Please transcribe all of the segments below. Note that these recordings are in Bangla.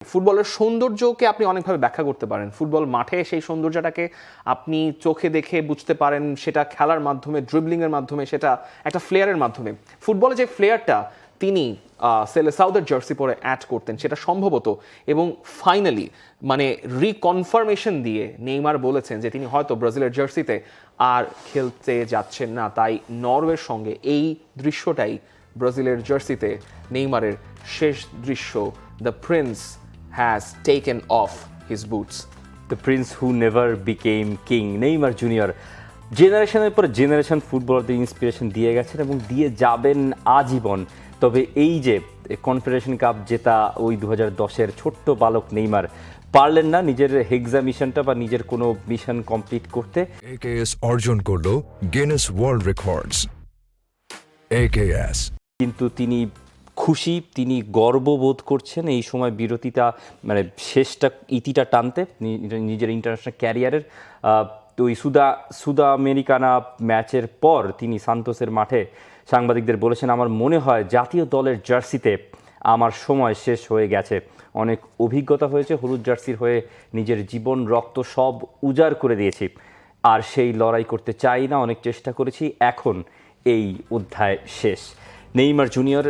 ফুটবলের সৌন্দর্যকে আপনি অনেকভাবে ব্যাখ্যা করতে পারেন। ফুটবল মাঠে সেই সৌন্দর্যটাকে আপনি চোখে দেখে বুঝতে পারেন, সেটা খেলার মাধ্যমে, ড্রিবলিংয়ের মাধ্যমে, সেটা একটা ফ্লেয়ারের মাধ্যমে। ফুটবলে যে ফ্লেয়ারটা তিনি সেলেসাউদের জার্সি পরে অ্যাড করতেন সেটা সম্ভবত, এবং ফাইনালি মানে রিকনফার্মেশন দিয়ে নেইমার বলেছেন যে তিনি হয়তো ব্রাজিলের জার্সিতে আর খেলতে যাচ্ছেন না। তাই নরওয়ের সঙ্গে এই দৃশ্যটাই ব্রাজিলের জার্সিতে নেইমারের শেষ দৃশ্য। The Prince has taken off his boots. The prince who never became king, Neymar junior জেনারেশনের পর জেনারেশন ফুটবলারদের ইন্সপিরেশন দিয়ে গেছেন এবং দিয়ে যাবেন আজীবন। তবে এই যে কনফেডারেশন কাপ জেতা ওই 2010-এর ছোট্ট বালক নেইমার পারলেন না নিজের হেক্সা মিশনটা বা নিজের কোনো মিশন কমপ্লিট করতে। AKS অর্জন করলো গিনেস ওয়ার্ল্ড রেকর্ডস। AKS কিন্তু তিনি খুশি, তিনি গর্ববোধ করছেন এই সময় বিরতিটা মানে শেষটা ইতিটা টানতে নিজের ইন্টারন্যাশনাল ক্যারিয়ারের। ওই সুদা আমেরিকানা ম্যাচের পর তিনি সান্তোসের মাঠে সাংবাদিকদের বলেছেন, আমার মনে হয় জাতীয় দলের জার্সিতে আমার সময় শেষ হয়ে গেছে। অনেক অভিজ্ঞতা হয়েছে, হলুদ জার্সির হয়ে নিজের জীবন রক্ত সব উজাড় করে দিয়েছি, আর সেই লড়াই করতে চাই না। অনেক চেষ্টা করেছি, এখন এই অধ্যায় শেষ। নেইমার জুনিয়র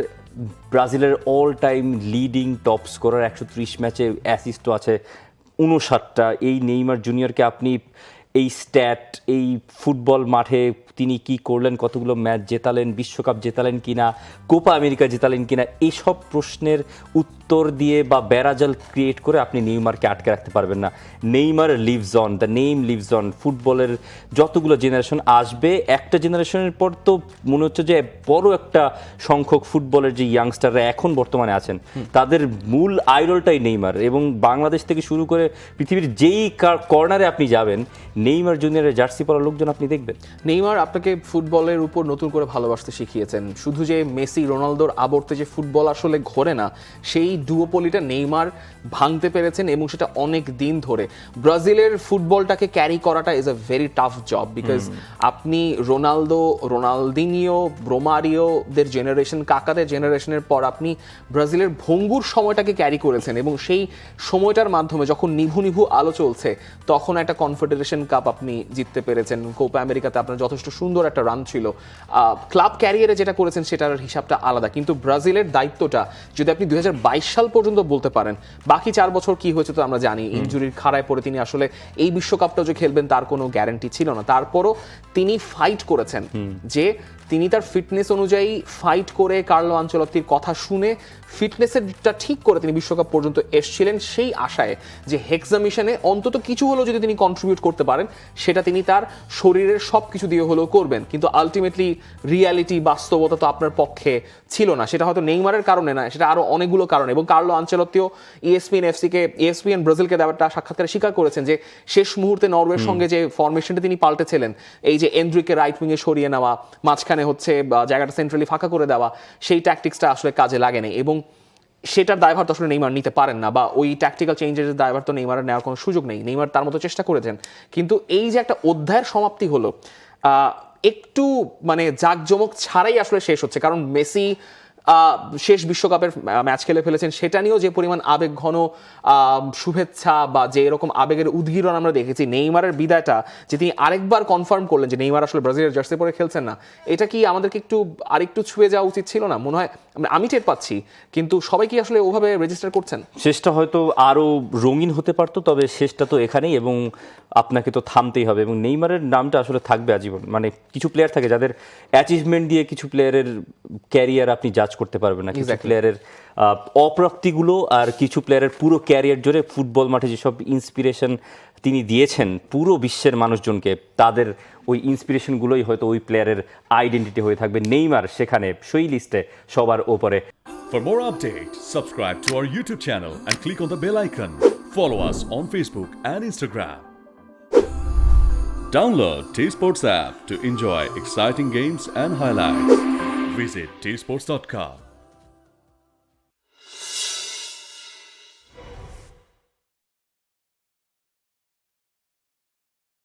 ব্রাজিলের all time leading top scorer, 130 ম্যাচে অ্যাসিস্টও আছে 59টা। এই নেইমার জুনিয়রকে আপনি এই স্ট্যাট, এই ফুটবল মাঠে তিনি কি করলেন, কতগুলো ম্যাচ জেতালেন, বিশ্বকাপ জেতালেন কিনা, কোপা আমেরিকা জেতালেন কিনা, এইসব প্রশ্নের উত্তর দিয়ে বা বেড়াজাল ক্রিয়েট করে আপনি নেইমারকে আটকে রাখতে পারবেন না। Neymar leaves on, the name leaves on. ফুটবলের যতগুলো জেনারেশন আসবে, একটা জেনারেশনের পর তো মনে হচ্ছে যে বড় একটা সংখ্যক ফুটবলের যে ইয়াংস্টাররা এখন বর্তমানে আছেন তাদের মূল আইডলটাই নেইমার। এবং বাংলাদেশ থেকে শুরু করে পৃথিবীর যেই কর্নারে আপনি যাবেন, নেইমার জুনিয়রের জার্সি পরা লোকজন আপনি দেখবেন। নেইমার আপনাকে ফুটবলের উপর নতুন করে ভালোবাসতে শিখিয়েছেন। শুধু যে মেসি রোনালদোর আবর্তে যে ফুটবল আসলে ঘোরে না, সেই ডুওপলিটা নেইমার ভাঙতে পেরেছেন, এবং সেটা অনেক দিন ধরে। ব্রাজিলের ফুটবলটাকে ক্যারি করাটা is a very tough job, because আপনি রোনালদিনিও, রোমারিওদের জেনারেশন, কাকাদের জেনারেশনের পর আপনি ব্রাজিলের ভঙ্গুর সময়টাকে ক্যারি করেছেন, এবং সেই সময়টার মাধ্যমে যখন নিভু নিভু আলো চলছে তখন একটা কনফেডারেশন কাপ আপনি জিততে পেরেছেন। কোপা আমেরিকাতে আপনার যথেষ্ট সুন্দর একটা রান ছিল। ক্লাব ক্যারিয়ারে যেটা করেছেন সেটার হিসাবটা আলাদা, কিন্তু ব্রাজিলের দায়িত্বটা যদি আপনি 2022 সাল পর্যন্ত বলতে পারেন, বাকি 4 বছর কি হয়েছে তো আমরা জানি। ইনজুরির খাড়ায় পড়ে তিনি আসলে এই বিশ্বকাপটা যে খেলবেন তার কোনো গ্যারান্টি ছিল না। তারপরও তিনি ফাইট করেছেন, যে তিনি তার ফিটনেস অনুযায়ী ফাইট করে কার্লো আনচেলত্তির কথা শুনে ফিটনেসেরটা ঠিক করে তিনি বিশ্বকাপ পর্যন্ত এসেছিলেন, সেই আশায় যে হেক্সা মিশনে অন্তত কিছু হলেও যদি তিনি কন্ট্রিবিউট করতে পারেন, সেটা তিনি তার শরীরের সব কিছু দিয়ে হলেও করবেন। কিন্তু আলটিমেটলি রিয়ালিটি, বাস্তবতা তো আপনার পক্ষে ছিল না। সেটা হয়তো নেইমারের কারণে না, সেটা আরও অনেকগুলো কারণে। এবং কার্লো আনচেলত্তিও ESPN ব্রাজিলকে দেওয়াটা সাক্ষাৎকারে স্বীকার করেছেন যে শেষ মুহূর্তে নরওয়ের সঙ্গে যে ফরমেশনটা তিনি পাল্টেছিলেন, এই যে এন্ড্রিকে রাইট উইংয়ে সরিয়ে নেওয়া, মাঝখানে হচ্ছে জায়গাটা সেন্ট্রালি ফাঁকা করে দেওয়া, সেই ট্যাকটিক্সটা আসলে কাজে লাগে নাই, এবং সেটার দায়ভার তো আসলে নেইমার নিতে পারেন না, বা ওই ট্যাকটিক্যাল চেঞ্জের দায়ভার তো নেইমারের নেওয়ার কোনো সুযোগ নেই। নেইমার তার মতো চেষ্টা করেছেন, কিন্তু এই যে একটা অধ্যায়ের সমাপ্তি হলো, একটু মানে জাঁকজমক ছাড়াই আসলে শেষ হচ্ছে। কারণ মেসি শেষ বিশ্বকাপের ম্যাচ খেলে ফেলেছেন, সেটা নিয়েও যে পরিমাণ আবেগ ঘন শুভেচ্ছা বা যে এরকম আবেগের উদ্গীরণ আমরা দেখেছি, নেইমারের বিদায়টা যে তিনি আরেকবার কনফার্ম করলেন যে নেইমার আসলে ব্রাজিলের জার্সি পরে খেলছেন না, এটা কি আমাদেরকে একটু আরেকটু ছুঁয়ে যাওয়া উচিত ছিল না? মনে হয় আমি টের পাচ্ছি, কিন্তু সবাই কি আসলে ওভাবে রেজিস্টার করছেন? শেষটা হয়তো আরও রঙিন হতে পারতো, তবে শেষটা তো এখানেই, এবং আপনাকে তো থামতেই হবে। এবং নেইমারের নামটা আসলে থাকবে আজীবন। মানে কিছু প্লেয়ার থাকে যাদের অ্যাচিভমেন্ট দিয়ে কিছু প্লেয়ারের ক্যারিয়ার আপনি জাজ করতে পারবেন না, কিছু প্লেয়ারের অপ্রাপ্তিগুলো, আর কিছু প্লেয়ারের পুরো ক্যারিয়ার জুড়ে ফুটবল মাঠে যেসব ইন্সপিরেশন তিনি দিয়েছেন পুরো বিশ্বের মানুষজনকে, তাদের ওই ইন্সপিরেশনগুলোই হয়তো ওই প্লেয়ারের আইডেন্টিটি হয়ে থাকবে। নেইমার সেখানে সেই লিস্টে সবার ওপরে। For more updates, subscribe to our YouTube channel and click on the bell icon. Follow us on Facebook and Instagram. Download T-Sports app to enjoy exciting games and highlights. Visit tsports.com.